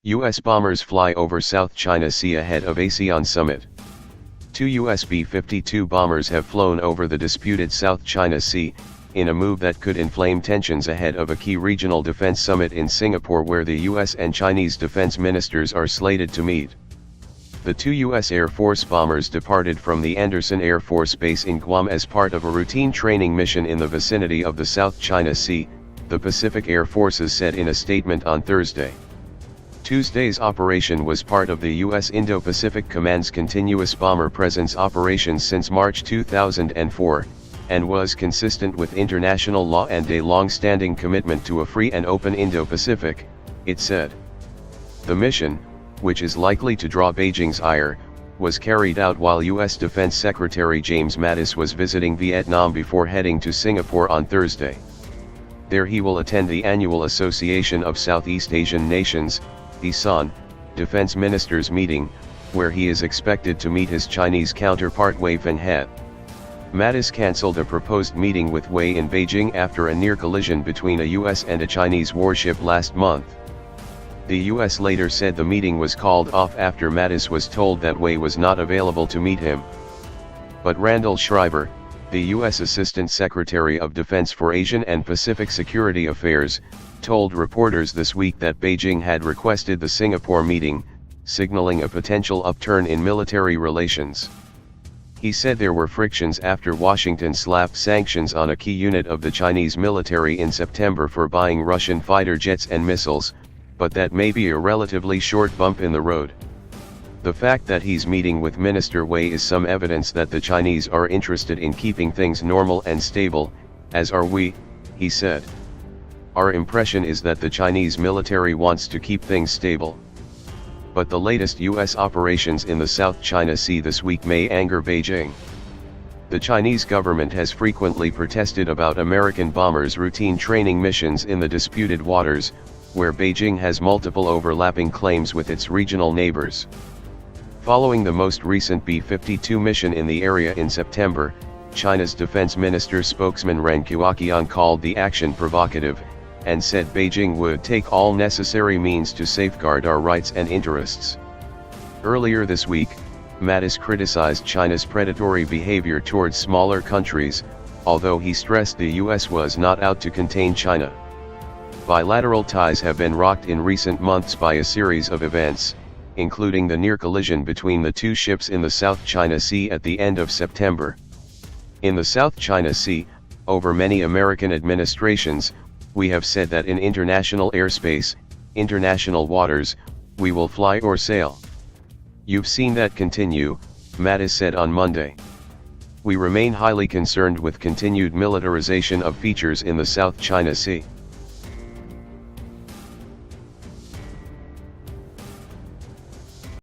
U.S. bombers fly over South China Sea ahead of Asean summit. Two U.S. B-52 bombers have flown over the disputed South China Sea, in a move that could inflame tensions ahead of a key regional defense summit in Singapore where the U.S. and Chinese defense ministers are slated to meet. The two U.S. Air Force bombers departed from the Andersen Air Force Base in Guam as part of a routine training mission in the vicinity of the South China Sea, the Pacific Air Forces said in a statement on Thursday. Tuesday's operation was part of the U.S. Indo-Pacific Command's continuous bomber presence operations since March 2004, and was consistent with international law and a long-standing commitment to a free and open Indo-Pacific, it said. The mission, which is likely to draw Beijing's ire, was carried out while U.S. Defense Secretary James Mattis was visiting Vietnam before heading to Singapore on Thursday. There he will attend the annual Association of Southeast Asian Nations, Asean, defense ministers meeting, where he is expected to meet his Chinese counterpart Wei Fenghe. Mattis cancelled a proposed meeting with Wei in Beijing after a near collision between a U.S. and a Chinese warship last month. The U.S. later said the meeting was called off after Mattis was told that Wei was not available to meet him. But Randall Schreiber, the U.S. Assistant Secretary of Defense for Asian and Pacific Security Affairs, told reporters this week that Beijing had requested the Singapore meeting, signaling a potential upturn in military relations. He said there were frictions after Washington slapped sanctions on a key unit of the Chinese military in September for buying Russian fighter jets and missiles, but that may be a relatively short bump in the road. The fact that he's meeting with Minister Wei is some evidence that the Chinese are interested in keeping things normal and stable, as are we, he said. Our impression is that the Chinese military wants to keep things stable. But the latest U.S. operations in the South China Sea this week may anger Beijing. The Chinese government has frequently protested about American bombers' routine training missions in the disputed waters, where Beijing has multiple overlapping claims with its regional neighbors. Following the most recent B-52 mission in the area in September, China's defense minister spokesman Ren Qiuqian called the action provocative, and said Beijing would take all necessary means to safeguard our rights and interests. Earlier this week, Mattis criticized China's predatory behavior towards smaller countries, although he stressed the U.S. was not out to contain China. Bilateral ties have been rocked in recent months by a series of events, including the near collision between the two ships in the South China Sea at the end of September. In the South China Sea, over many American administrations, we have said that in international airspace, international waters, we will fly or sail. You've seen that continue, Mattis said on Monday. We remain highly concerned with continued militarization of features in the South China Sea.